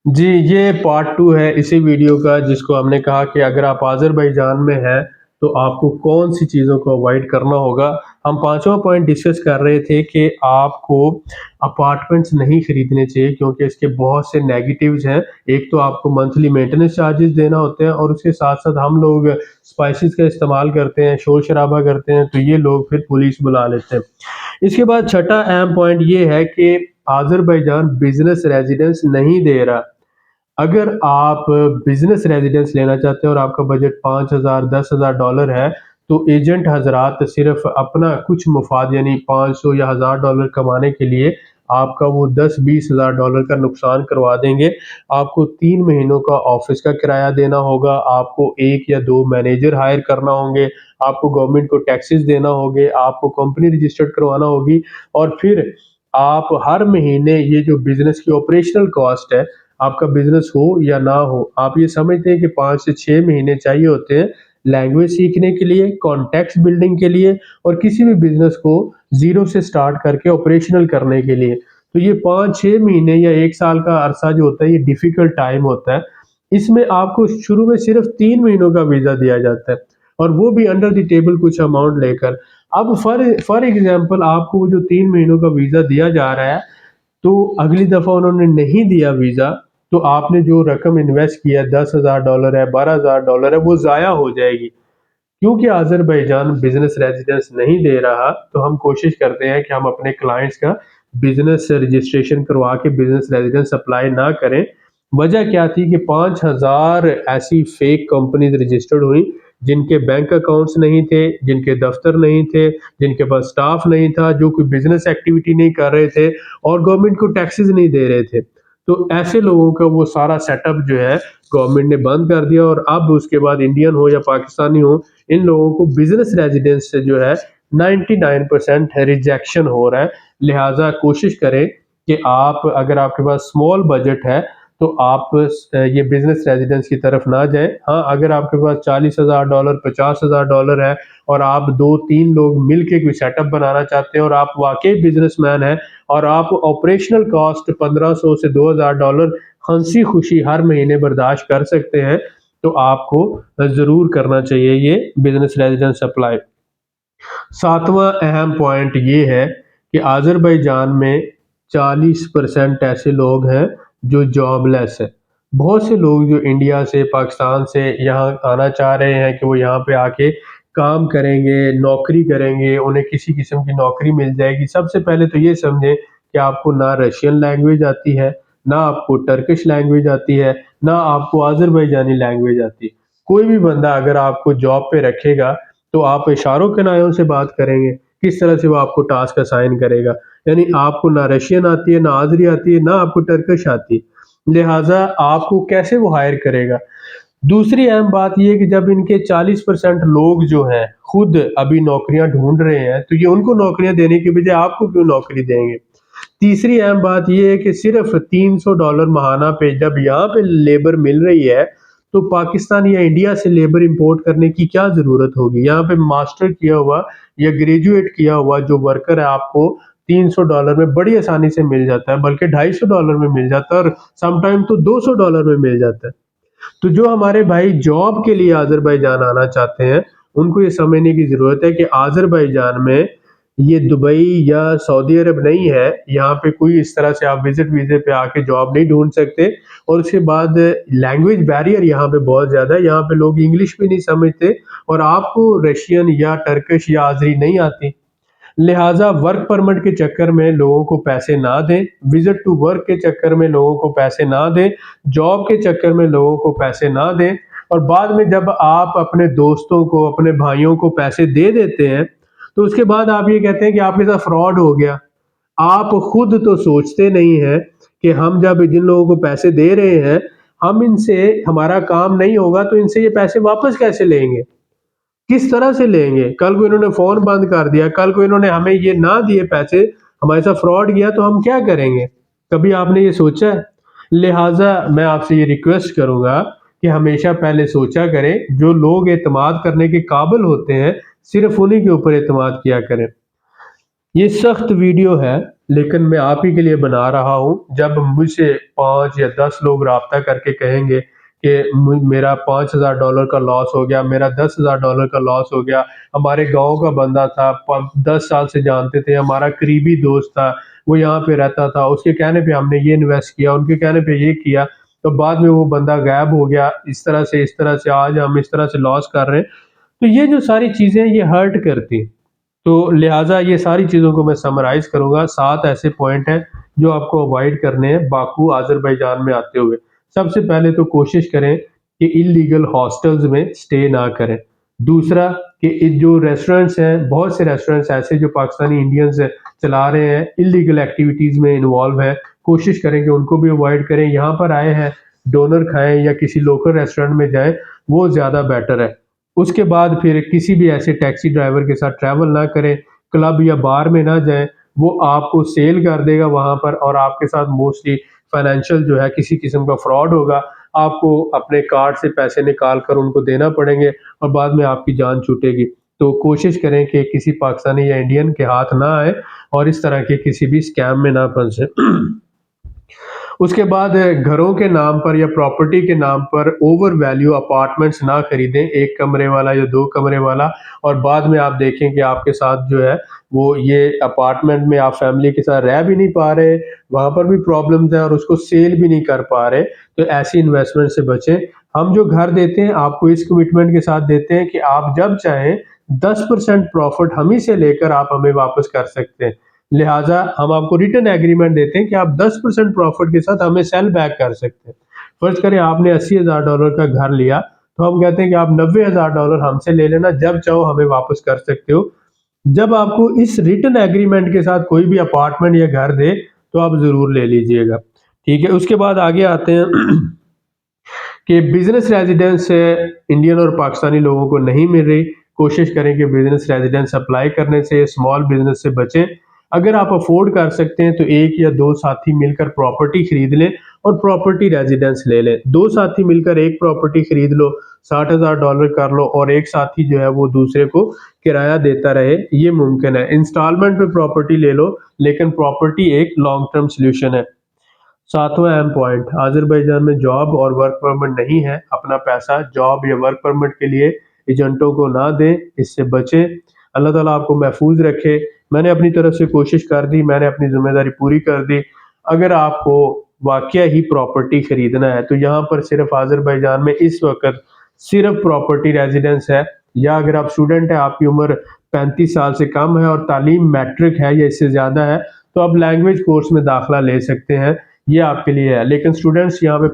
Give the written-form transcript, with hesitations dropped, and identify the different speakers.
Speaker 1: जी, ये पार्ट 2 है इसी वीडियो का, जिसको हमने कहा कि अगर आप आज़रबाईजान में हैं, तो आपको कौन-सी चीज़ों को अवॉइड करना होगा। हम पाँचवाँ पॉइंट डिस्कस कर रहे थे कि आपको अपार्टमेंट्स नहीं खरीदने चाहिए क्योंकि इसके बहुत से नेगेटिव्स हैं। एक तो आपको मंथली मेंटेनेंस चार्जेस देना होते हैं और उसके साथ-साथ हम लोग स्पाइसेस का इस्तेमाल करते हैं, शोर-शराबा करते हैं, तो ये लोग फिर पुलिस बुला लेते हैं। इसके बाद छठा अहम पॉइंट ये है कि आज़रबाईजान बिज़नेस रेज़िडेंस नहीं दे रहा। अगर आप बिज़नेस रेज़िडेंस लेना चाहते हैं और आपका बजट 5,000 $10,000 है, तो एजेंट हज़रात सिर्फ़ अपना कुछ मुफ़ाद यानी 500 या $1,000 कमाने के लिए आपका वो 10-20 हज़ार डॉलर का नुकसान करवा देंगे। आपको 3 महीनों का ऑफ़िस का किराया देना होगा, आपको 1 या 2 मैनेजर हायर करना होंगे, आपको गवर्नमेंट को टैक्सेस देना होंगे, आपको कंपनी रजिस्टर्ड करवाना होगी और फिर आप हर महीने ये जो बिज़नेस की ऑपरेशनल कॉस्ट है, आपका बिज़नेस हो या ना हो, आप ये समझते हैं कि 5 से 6 महीने चाहिए होते हैं लैंग्वेज सीखने के लिए, कॉन्टैक्ट्स बिल्डिंग के लिए और किसी भी बिज़नेस को ज़ीरो से स्टार्ट करके ऑपरेशनल करने के लिए। तो ये 5-6 महीने या 1 साल का अरसा जो होता है, ये डिफ़िकल्ट टाइम होता है। इसमें आपको शुरू में सिर्फ़ 3 महीनों का वीज़ा दिया जाता है और वो भी अंडर द टेबल कुछ अमाउंट लेकर। अब फॉर एग्ज़ाम्पल आपको वो जो 3 महीनों का वीज़ा दिया जा रहा है, तो अगली दफ़ा उन्होंने नहीं दिया वीज़ा, तो आपने जो रकम इन्वेस्ट किया है $10,000 है, $12,000 है, वो ज़ाया हो जाएगी। क्योंकि आज़रबाईजान बिज़नेस रेज़िडेंस नहीं दे रहा, तो हम कोशिश करते हैं कि हम अपने क्लाइंट्स का बिज़नेस रजिस्ट्रेशन करवा के बिज़नेस रेज़िडेंस अप्लाई ना करें। वजह क्या थी कि 5,000 ऐसी फ़ेक कंपनीज़ रजिस्टर्ड हुई, जिनके बैंक अकाउंट्स नहीं थे, जिनके दफ़्तर नहीं थे, जिनके पास स्टाफ़ नहीं था, जो कोई बिज़नेस एक्टिविटी नहीं कर रहे थे और गवर्नमेंट को टैक्सेस नहीं दे रहे थे। तो ऐसे लोगों का वो सारा सेटअप जो है गवर्नमेंट ने बंद कर दिया और अब उसके बाद इंडियन हो या पाकिस्तानी हो, इन लोगों को बिज़नेस रेज़िडेंस से जो है 99% रिजेक्शन हो रहा है। लिहाज़ा कोशिश करें कि आप अगर आपके पास स्मॉल बजट है, तो आप ये बिज़नेस रेज़िडेंस की तरफ ना जाएँ। हाँ, अगर आपके पास $40,000 $50,000 है और आप 2-3 लोग मिल के कोई सेटअप बनाना चाहते हैं और आप वाक़ई बिज़नेसमैन हैं और आप ऑपरेशनल कॉस्ट 1,500 से $2,000 हँसी-खुशी हर महीने बर्दाश्त कर सकते हैं, तो आपको ज़रूर करना चाहिए ये बिज़नेस रेज़िडेंस अप्लाई। 7वाँ अहम पॉइंट ये है कि आज़रबाईजान में 40% ऐसे लोग हैं जो जॉबलेस हैं। बहुत से लोग जो इंडिया से, पाकिस्तान से यहाँ आना चाह रहे हैं कि वो यहाँ पे आके काम करेंगे, नौकरी करेंगे, उन्हें किसी किस्म की नौकरी मिल जाएगी। सबसे पहले तो ये समझें कि आपको ना रशियन लैंग्वेज आती है, ना आपको टर्किश लैंग्वेज आती है, ना आपको आज़रबाईजानी लैंग्वेज आती है। कोई भी बंदा अगर आपको जॉब पे रखेगा, तो आप इशारों के नायों से बात करेंगे, किस तरह से वो आपको टास्क असाइन करेगा। यानी आपको ना रशियन आती है, ना आज़री आती है, ना आपको टर्किश आती है। लिहाज़ा आपको कैसे वो हायर करेगा? दूसरी अहम बात ये है कि जब इनके 40% लोग जो हैं, खुद अभी नौकरियाँ ढूँढ रहे हैं, तो ये उनको नौकरियाँ देने की बजाय आपको क्यों नौकरी देंगे? तीसरी अहम बात ये है कि सिर्फ़ $300 महाना पे जब यहाँ पे लेबर मिल रही है, तो पाकिस्तान या इंडिया से लेबर इंपोर्ट करने की क्या ज़रूरत होगी? यहाँ पे मास्टर किया हुआ या ग्रेजुएट किया हुआ जो वर्कर है आपको $300 में बड़ी आसानी से मिल जाता है, बल्कि $250 में मिल जाता है और सम टाइम तो $200 में मिल जाता है। तो जो हमारे भाई जॉब के लिए आज़रबाईजान आना चाहते हैं, उनको ये समझने की ज़रूरत है कि आज़रबाईजान में ये दुबई या सऊदी अरब नहीं है, यहाँ पे कोई इस तरह से आप विज़िट वीज़े पे आके जॉब नहीं ढूँढ सकते और उसके बाद लैंग्वेज बैरियर यहाँ पे बहुत ज़्यादा है, यहाँ पे लोग इंग्लिश भी नहीं समझते और आपको रशियन या टर्किश या आज़री नहीं आती। लिहाजा वर्क परमिट के चक्कर में लोगों को पैसे ना दें, विजिट टू वर्क के चक्कर में लोगों को पैसे ना दें, जॉब के चक्कर में लोगों को पैसे ना दें और बाद में जब आप अपने दोस्तों को, अपने भाइयों को पैसे दे देते हैं, तो उसके बाद आप ये कहते हैं कि आपके साथ फ्रॉड हो गया। आप खुद तो सोचते नहीं हैं कि हम जब जिन लोगों को पैसे दे रहे हैं, हम इनसे हमारा काम नहीं होगा तो इनसे ये पैसे वापस कैसे लेंगे? किस तरह से लेंगे? कल को इन्होंने फ़ोन बंद कर दिया, कल को इन्होंने हमें ये ना दिए पैसे, हमारे साथ फ्रॉड किया तो हम क्या करेंगे? कभी आपने ये सोचा है? लिहाज़ा मैं आपसे ये रिक्वेस्ट करूँगा कि हमेशा पहले सोचा करें, जो लोग एतमाद करने के काबिल होते हैं, सिर्फ़ उन्हीं के ऊपर एतमाद किया करें। ये सख्त वीडियो है, لیکن میں آپ ہی کے لیے بنا رہا ہوں۔ جب مجھ سے 5 یا 10 لوگ رابطہ کر کے کہیں گے کہ میرا $5000 کا لاس ہو گیا، میرا $10,000 کا لاس ہو گیا، ہمارے گاؤں کا بندہ تھا، 10 سال سے جانتے تھے، ہمارا قریبی دوست تھا، وہ یہاں پہ رہتا تھا، اس کے کہنے پہ ہم نے یہ انویسٹ کیا، ان کے کہنے پہ یہ کیا، تو بعد میں وہ بندہ غائب ہو گیا، اس طرح سے آج ہم اس طرح سے لاس کر رہے ہیں۔ تو یہ جو ساری چیزیں یہ ہرٹ کرتی ہیں، تو لہٰذا یہ ساری چیزوں کو میں سمرائز کروں گا۔ 7 ایسے پوائنٹ ہیں جو آپ کو اوائڈ کرنے ہیں باکو آذربائیجان میں آتے ہوئے۔ سب سے پہلے تو کوشش کریں کہ انلیگل ہاسٹلز میں سٹے نہ کریں۔ دوسرا کہ جو ریسٹورنٹس ہیں، بہت سے ریسٹورنٹس ایسے جو پاکستانی انڈینز چلا رہے ہیں، انلیگل ایکٹیویٹیز میں انوالو ہیں، کوشش کریں کہ ان کو بھی اوائڈ کریں۔ یہاں پر آئے ہیں ڈونر کھائیں یا کسی لوکل ریسٹورنٹ میں جائیں، وہ زیادہ بیٹر ہے۔ اس کے بعد پھر کسی بھی ایسے ٹیکسی ڈرائیور کے ساتھ ٹریول نہ کریں، کلب یا بار میں نہ جائیں، وہ آپ کو سیل کر دے گا وہاں پر، اور آپ کے ساتھ موسٹلی فائنینشیل جو ہے کسی قسم کا فراڈ ہوگا، آپ کو اپنے کارڈ سے پیسے نکال کر ان کو دینا پڑیں گے اور بعد میں آپ کی جان چھوٹے گی۔ تو کوشش کریں کہ کسی پاکستانی یا انڈین کے ہاتھ نہ آئے اور اس طرح کے کسی بھی اسکیم میں نہ پھنسے۔ اس کے بعد گھروں کے نام پر یا پراپرٹی کے نام پر اوور ویلیو اپارٹمنٹس نہ خریدیں، 1 کمرے والا یا 2 کمرے والا، اور بعد میں آپ دیکھیں کہ آپ کے ساتھ جو ہے وہ یہ اپارٹمنٹ میں آپ فیملی کے ساتھ رہ بھی نہیں پا رہے، وہاں پر بھی پرابلمز ہیں اور اس کو سیل بھی نہیں کر پا رہے۔ تو ایسی انویسٹمنٹ سے بچیں۔ ہم جو گھر دیتے ہیں آپ کو اس کمٹمنٹ کے ساتھ دیتے ہیں کہ آپ جب چاہیں 10% پروفٹ ہم ہی سے لے کر آپ ہمیں واپس کر سکتے ہیں، لہٰذا ہم آپ کو ریٹرن ایگریمنٹ دیتے ہیں کہ آپ 10% پروفٹ کے ساتھ ہمیں سیل بیک کر سکتے ہیں۔ فرض کریں آپ نے $80,000 کا گھر لیا، تو ہم کہتے ہیں کہ آپ $90,000 ہم سے لے لینا، جب چاہو ہمیں واپس کر سکتے ہو۔ جب آپ کو اس ریٹرن ایگریمنٹ کے ساتھ کوئی بھی اپارٹمنٹ یا گھر دے تو آپ ضرور لے لیجئے گا، ٹھیک ہے۔ اس کے بعد آگے آتے ہیں کہ بزنس ریزیڈنس انڈین اور پاکستانی لوگوں کو نہیں مل رہی۔ کوشش کریں کہ بزنس ریزیڈنس اپلائی کرنے سے، اسمال بزنس سے بچیں۔ اگر آپ افورڈ کر سکتے ہیں تو 1 یا 2 ساتھی مل کر پراپرٹی خرید لیں اور پراپرٹی ریزیڈنس لے لیں۔ 2 ساتھی مل کر ایک پراپرٹی خرید لو، $60,000 کر لو، اور ایک ساتھی جو ہے وہ دوسرے کو کرایہ دیتا رہے، یہ ممکن ہے۔ انسٹالمنٹ پہ پراپرٹی لے لو، لیکن پراپرٹی ایک لانگ ٹرم سلیوشن ہے۔ 7واں اہم پوائنٹ، آذربائیجان میں جاب اور ورک پرمٹ نہیں ہے۔ اپنا پیسہ جاب یا ورک پرمٹ کے لیے ایجنٹوں کو نہ دیں، اس سے بچیں۔ اللہ تعالیٰ آپ کو محفوظ رکھے۔ میں نے اپنی طرف سے کوشش کر دی، میں نے اپنی ذمہ داری پوری کر دی۔ اگر آپ کو واقعہ ہی پراپرٹی خریدنا ہے تو یہاں پر صرف آذربائیجان میں اس وقت صرف پراپرٹی ریزیڈنس ہے، یا اگر آپ اسٹوڈنٹ ہیں، آپ کی عمر 35 سال سے کم ہے اور تعلیم میٹرک ہے یا اس سے زیادہ ہے، تو آپ لینگویج کورس میں داخلہ لے سکتے ہیں، یہ آپ کے لیے ہے۔ لیکن اسٹوڈنٹس یہاں پہ